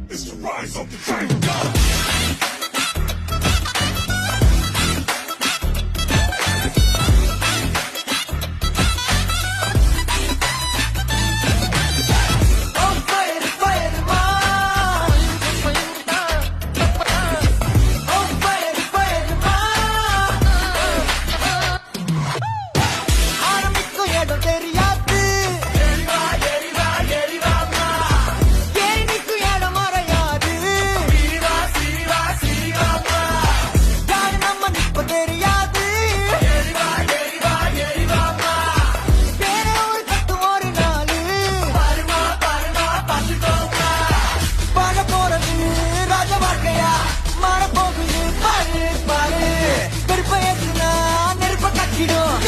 It's the rise of the dragon. மாற போகுது பாரு பாரு கருப்பை ஏத்துனா நெருப்ப கட்டிடும்